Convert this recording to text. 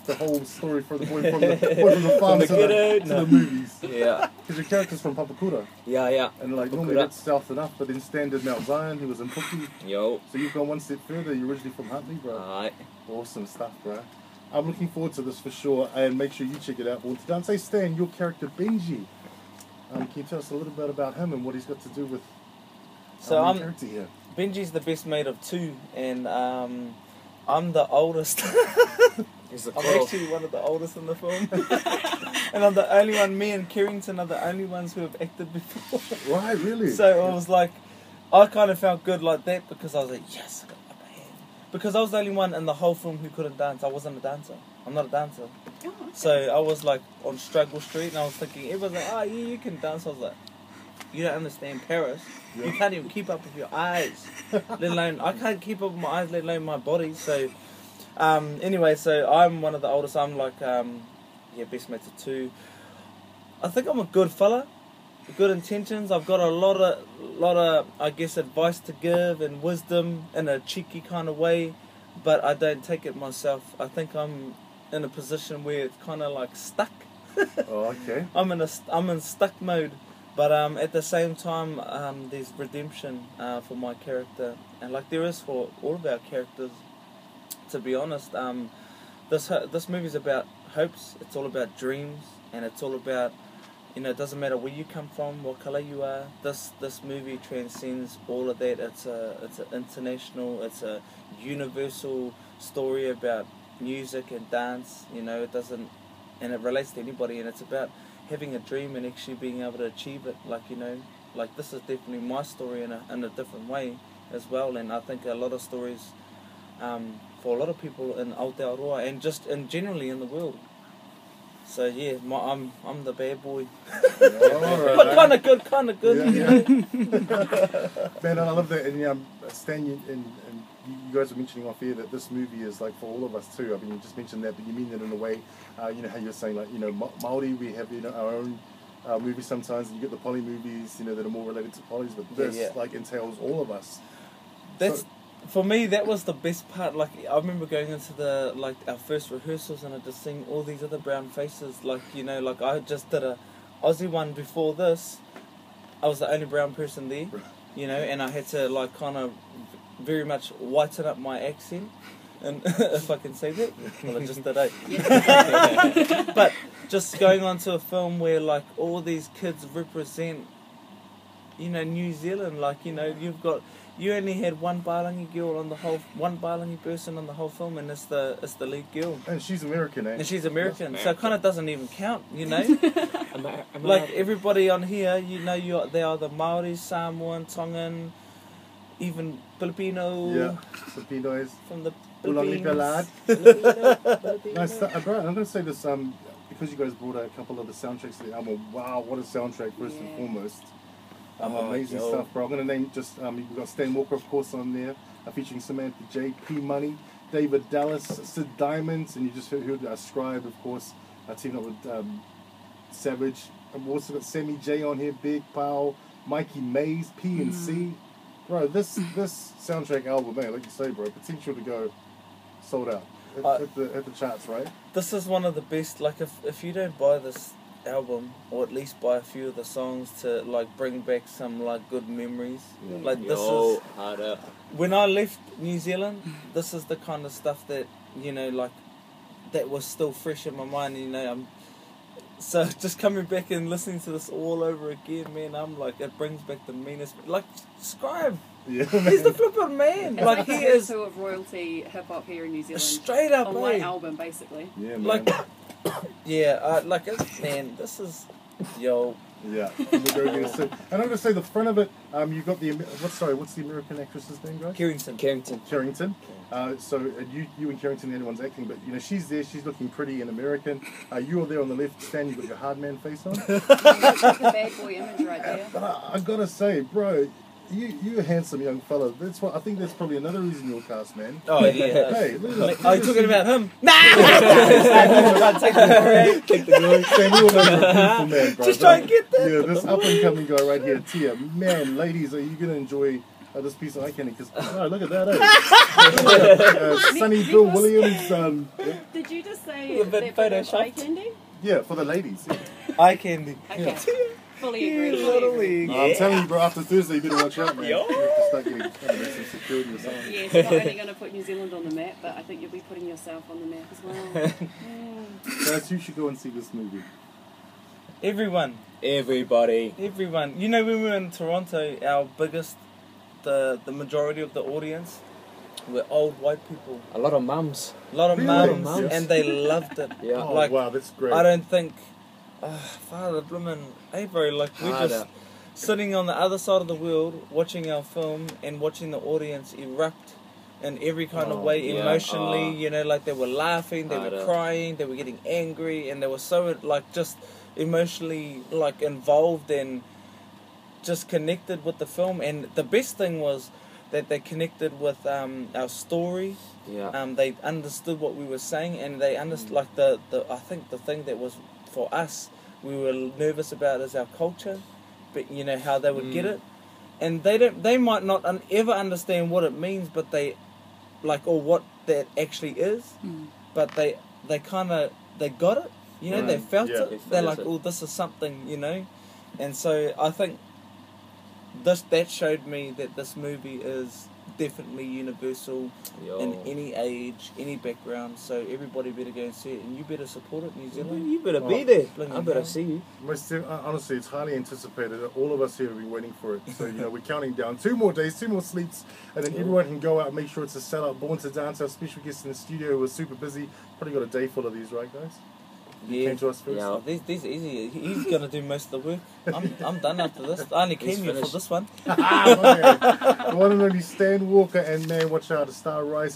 the whole story for the boy from the farm to the movies. Yeah. Because your character's from Papakura. Yeah. And like normally that's south enough, but then standard Mount Zion, he was in Puki. Yo. So you've gone one step further. You're originally from Huntley, bro. Alright. Awesome stuff, bro. I'm looking forward to this for sure, and make sure you check it out. Well, don't say Stan, your character Benji. Can you tell us a little bit about him and what he's got to do with our main character here? Benji's the best mate of two, and I'm the oldest. I'm actually one of the oldest in the film. And I'm the only one, me and Carrington are the only ones who have acted before. Right, really? So I was like, I kind of felt good like that because I was like, yes, I got the upper hand. Because I was the only one in the whole film who couldn't dance. I wasn't a dancer. I'm not a dancer. Oh, okay. So I was like on Struggle Street and I was thinking, everyone's like, oh yeah, you can dance. I was like, you don't understand Paris. Yeah. You can't even keep up with your eyes. Let alone, I can't keep up with my eyes, let alone my body. So anyway, so I'm one of the oldest. I'm like, best mates of two. I think I'm a good fella. Good intentions. I've got a lot of, I guess, advice to give and wisdom in a cheeky kind of way, but I don't take it myself. I think I'm in a position where it's kind of like stuck. Oh, okay. I'm in stuck mode, but at the same time, there's redemption for my character, and like there is for all of our characters. To be honest, this movie's about hopes. It's all about dreams, and it's all about, it doesn't matter where you come from, what colour you are. This movie transcends all of that. It's an international, it's a universal story about music and dance. It doesn't, and it relates to anybody. And it's about having a dream and actually being able to achieve it. Like this is definitely my story in a different way as well. And I think a lot of stories, for a lot of people in Aotearoa and just generally in the world. So yeah, I'm the bad boy. But kind of good. Yeah. Man, I love that. And Stan, and you guys were mentioning off air that this movie is like for all of us too. I mean, you just mentioned that, but you mean it in a way. How you're saying Māori, we have our own movies sometimes, and you get the poly movies, that are more related to polys. But this like entails all of us. For me, that was the best part. Like, I remember going into our first rehearsals and I just seeing all these other brown faces. Like, like I just did a Aussie one before this. I was the only brown person there, and I had to like kind of very much whiten up my accent. And if I can say that, well, I just did. But just going on to a film where like all these kids represent, New Zealand. Like, you only had one Balangi girl one Balangi person on the whole film, and it's the lead girl. And she's American, eh? And she's American, so it kind of doesn't even count, Like everybody on here, they are the Maori, Samoan, Tongan, even Filipino. Yeah, Filipinos. From the Philippines. Nice. I'm going to say this because you guys brought a couple of the soundtracks to the album. Wow, what a soundtrack! First and foremost. Amazing stuff, bro. I'm going to name just, we've got Stan Walker, of course, on there, featuring Samantha J, P Money, David Dallas, Sid Diamonds, and you just heard Scribe, of course, teaming up with Savage. And we've also got Sammy J on here, Big Pao, Mikey Mays, P and C. Bro, this soundtrack album, man, like you say, bro, potential to go sold out. Hit the charts, right? This is one of the best, like, if you don't buy this album, or at least buy a few of the songs to like bring back some like good memories. Like this is when I left New Zealand, this is the kind of stuff that like that was still fresh in my mind. So just coming back and listening to this all over again, man, I'm like, it brings back the meanest. Like Scribe, he's the flippin' man. It's like he is sort of royalty hip hop here in New Zealand. Straight up, on my album, basically. Yeah, man. Like. Man, this is, yo. Yeah, and I'm going to say the front of it. You've got what's the American actress's name, guys? Carrington. So you and Carrington, anyone's acting, but she's there. She's looking pretty and American. You're there on the left, Stan. You've got your hard man face on. That's the bad boy image right there. But I gotta say, bro. You're a handsome young fella. I think that's probably another reason you're cast, man. Oh yeah. Hey, are you talking about him? Nah. Take the glory. Sam, we all know you're a beautiful man, bro. Just try and get that. Yeah, this up and coming guy right here, Tia. Man, ladies, are you gonna enjoy this piece of eye candy because look at that. Sonny Bill Williams. Did you just say A bit that bit of photoshopped. eye candy? Yeah, for the ladies. Yeah. Eye candy. Okay. Fully agree. Yeah, Fully agree. totally. I'm telling you, bro. After Thursday, you better watch out, man. Yo. You have to start getting some security or something. Yes, you're not only going to put New Zealand on the map, but I think you'll be putting yourself on the map as well. Guys, you should go and see this movie. Everyone. Everybody. Everyone. You know, when we were in Toronto, our biggest, the majority of the audience were old white people. A lot of mums. A lot of Really? mums, Yes. and they loved it. Yeah. Oh, Like, wow, that's great. I don't think, Father Bloomin', hey bro, like we're Harder. just sitting on the other side of the world, watching our film and watching the audience erupt in every kind of way, yeah. emotionally, you know, like they were laughing, they were Harder. crying, they were getting angry, and they were so, like, just emotionally, like, involved and just connected with the film. And the best thing was that they connected with our story. Yeah. They understood what we were saying, and they understood, like, I think the thing that was, for us, we were nervous about is our culture, but, you know, how they would get it. And they might not ever understand what it means, but they, like, or what that actually is, but they got it, you know, they felt Yeah. it. They're like, oh, this is something, you know. And so I think that showed me that this movie is definitely universal in any age, any background. So everybody better go and see it, and you better support it, New Zealand. You better be there. Bloody I better hell. see you. Honestly, it's highly anticipated. All of us here have been waiting for it. So, you know, we're counting down 2 more days, 2 more sleeps, and then everyone can go out and make sure it's a sellout. Born to Dance, our special guest in the studio was super busy. Probably got a day full of these, right, guys? You came to us first. Yeah. These easy. He's gonna do most of the work. I'm done after this. I only came here for finished. this one. The one and only Stan Walker, and man, watch out, the star rise.